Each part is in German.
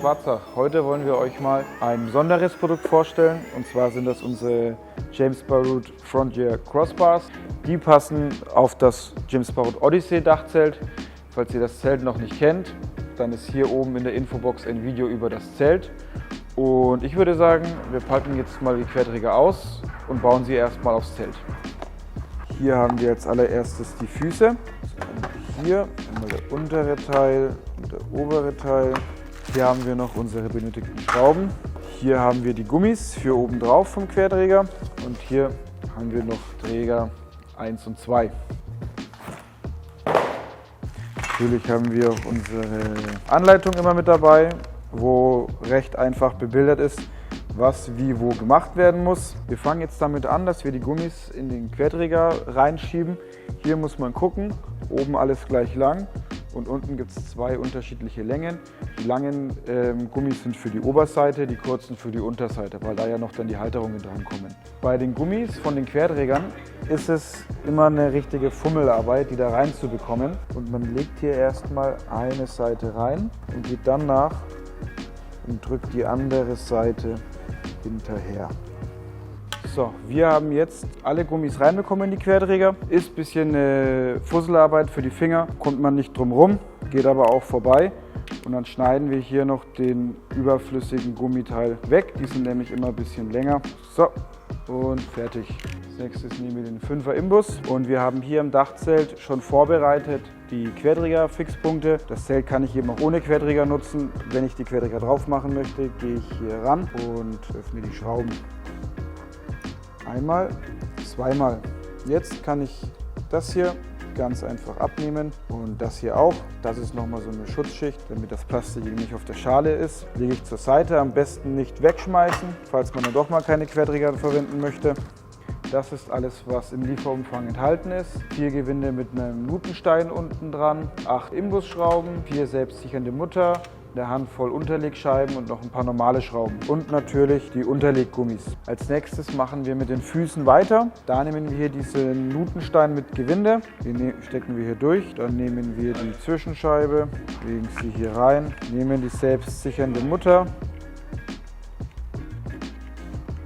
Schwarzach. Heute wollen wir euch mal ein besonderes Produkt vorstellen. Und zwar sind das unsere James Baroud Frontier Crossbars. Die passen auf das James Baroud Odyssey Dachzelt. Falls ihr das Zelt noch nicht kennt, dann ist hier oben in der Infobox ein Video über das Zelt. Und ich würde sagen, wir packen jetzt mal die Querträger aus und bauen sie erstmal aufs Zelt. Hier haben wir als allererstes die Füße. Hier einmal der untere Teil und der obere Teil. Hier haben wir noch unsere benötigten Schrauben. Hier haben wir die Gummis für oben drauf vom Querträger. Und hier haben wir noch Träger 1 und 2. Natürlich haben wir auch unsere Anleitung immer mit dabei, wo recht einfach bebildert ist, was wie wo gemacht werden muss. Wir fangen jetzt damit an, dass wir die Gummis in den Querträger reinschieben. Hier muss man gucken, oben alles gleich lang und unten gibt es zwei unterschiedliche Längen. Die langen Gummis sind für die Oberseite, die kurzen für die Unterseite, weil da ja noch dann die Halterungen dran kommen. Bei den Gummis von den Querträgern ist es immer eine richtige Fummelarbeit, die da reinzubekommen. Und man legt hier erstmal eine Seite rein und geht dann nach und drückt die andere Seite hinterher. So, wir haben jetzt alle Gummis reinbekommen in die Querträger. Ist ein bisschen eine Fusselarbeit für die Finger, kommt man nicht drum rum, geht aber auch vorbei. Und dann schneiden wir hier noch den überflüssigen Gummiteil weg. Die sind nämlich immer ein bisschen länger. So, und fertig. Als nächstes nehmen wir den 5er Imbus und wir haben hier im Dachzelt schon vorbereitet die Querträger-Fixpunkte. Das Zelt kann ich eben auch ohne Querträger nutzen. Wenn ich die Querträger drauf machen möchte, gehe ich hier ran und öffne die Schrauben. Einmal, zweimal. Jetzt kann ich das hier ganz einfach abnehmen und das hier auch. Das ist nochmal so eine Schutzschicht, damit das Plastik nicht auf der Schale ist. Lege ich zur Seite, am besten nicht wegschmeißen, falls man dann doch mal keine Querträger verwenden möchte. Das ist alles, was im Lieferumfang enthalten ist. 4 Gewinde mit einem Nutenstein unten dran, 8 Imbusschrauben, 4 selbstsichernde Mutter, eine Handvoll Unterlegscheiben und noch ein paar normale Schrauben. Und natürlich die Unterleggummis. Als nächstes machen wir mit den Füßen weiter. Da nehmen wir hier diesen Nutenstein mit Gewinde. Den stecken wir hier durch. Dann nehmen wir die Zwischenscheibe, legen sie hier rein, nehmen die selbstsichernde Mutter.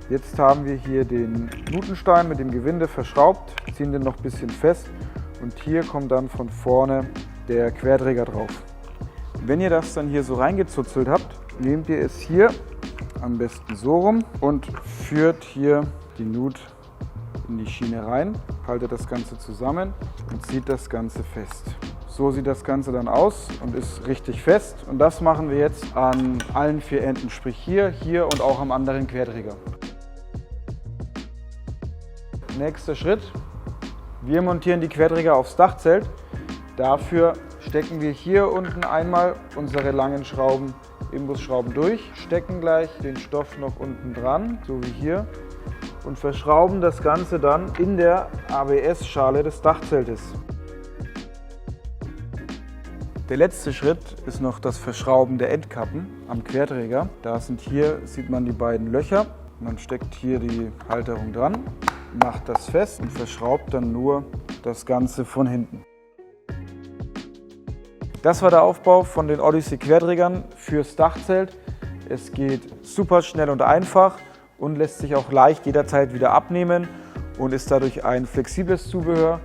Jetzt haben wir hier den Nutenstein mit dem Gewinde verschraubt, ziehen den noch ein bisschen fest und hier kommt dann von vorne der Querträger drauf. Wenn ihr das dann hier so reingezuzelt habt, nehmt ihr es hier am besten so rum und führt hier die Nut in die Schiene rein, haltet das Ganze zusammen und zieht das Ganze fest. So sieht das Ganze dann aus und ist richtig fest und das machen wir jetzt an allen 4 Enden, sprich hier, hier und auch am anderen Querträger. Nächster Schritt, wir montieren die Querträger aufs Dachzelt. Dafür stecken wir hier unten einmal unsere langen Schrauben, Imbusschrauben durch, stecken gleich den Stoff noch unten dran, so wie hier, und verschrauben das Ganze dann in der ABS-Schale des Dachzeltes. Der letzte Schritt ist noch das Verschrauben der Endkappen am Querträger. Da sind hier, sieht man die beiden Löcher. Man steckt hier die Halterung dran, macht das fest und verschraubt dann nur das Ganze von hinten. Das war der Aufbau von den Odyssey Querträgern fürs Dachzelt. Es geht super schnell und einfach und lässt sich auch leicht jederzeit wieder abnehmen und ist dadurch ein flexibles Zubehör,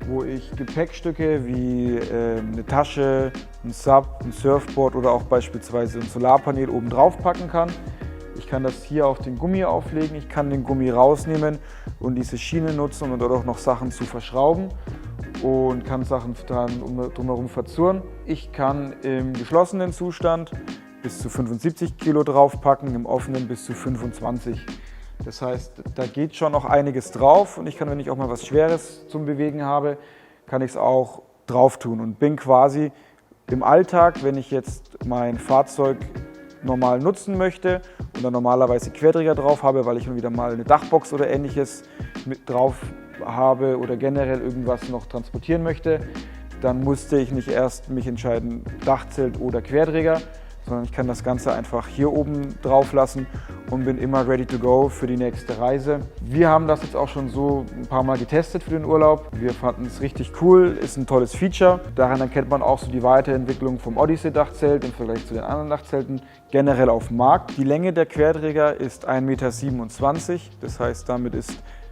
wo ich Gepäckstücke wie eine Tasche, ein Sub, ein Surfboard oder auch beispielsweise ein Solarpanel oben drauf packen kann. Ich kann das hier auf den Gummi auflegen, ich kann den Gummi rausnehmen und diese Schiene nutzen, um dort auch noch Sachen zu verschrauben und kann Sachen dann drumherum verzurren. Ich kann im geschlossenen Zustand bis zu 75 Kilo draufpacken, im offenen bis zu 25. Das heißt, da geht schon noch einiges drauf und ich kann, wenn ich auch mal was Schweres zum Bewegen habe, kann ich es auch drauf tun und bin quasi im Alltag, wenn ich jetzt mein Fahrzeug normal nutzen möchte und dann normalerweise Querträger drauf habe, weil ich schon wieder mal eine Dachbox oder ähnliches mit drauf habe oder generell irgendwas noch transportieren möchte, dann musste ich nicht erst mich entscheiden, Dachzelt oder Querträger, sondern ich kann das Ganze einfach hier oben drauf lassen und bin immer ready to go für die nächste Reise. Wir haben das jetzt auch schon so ein paar Mal getestet für den Urlaub. Wir fanden es richtig cool, ist ein tolles Feature. Daran erkennt man auch so die Weiterentwicklung vom Odyssey-Dachzelt im Vergleich zu den anderen Dachzelten generell auf dem Markt. Die Länge der Querträger ist 1,27 Meter, das heißt, damit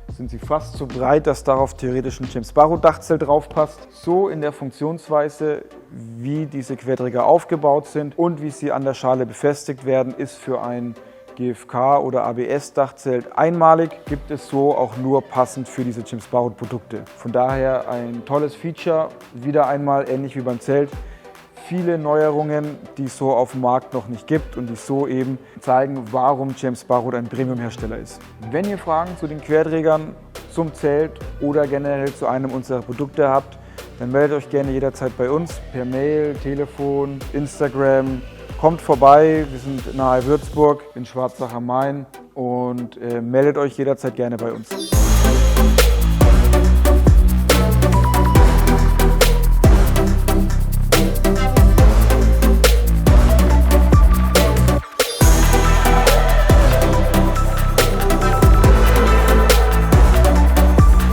sind sie fast so breit, dass darauf theoretisch ein James Sparrow Dachzelt drauf passt. So in der Funktionsweise, wie diese Querträger aufgebaut sind und wie sie an der Schale befestigt werden, ist für ein GFK oder ABS Dachzelt einmalig, gibt es so auch nur passend für diese James Sparrow Produkte. Von daher ein tolles Feature, wieder einmal ähnlich wie beim Zelt. Viele Neuerungen, die es so auf dem Markt noch nicht gibt und die so eben zeigen, warum James Sparrow ein Premium-Hersteller ist. Wenn ihr Fragen zu den Querträgern, zum Zelt oder generell zu einem unserer Produkte habt, dann meldet euch gerne jederzeit bei uns per Mail, Telefon, Instagram. Kommt vorbei, wir sind nahe Würzburg in Schwarzach am Main und meldet euch jederzeit gerne bei uns.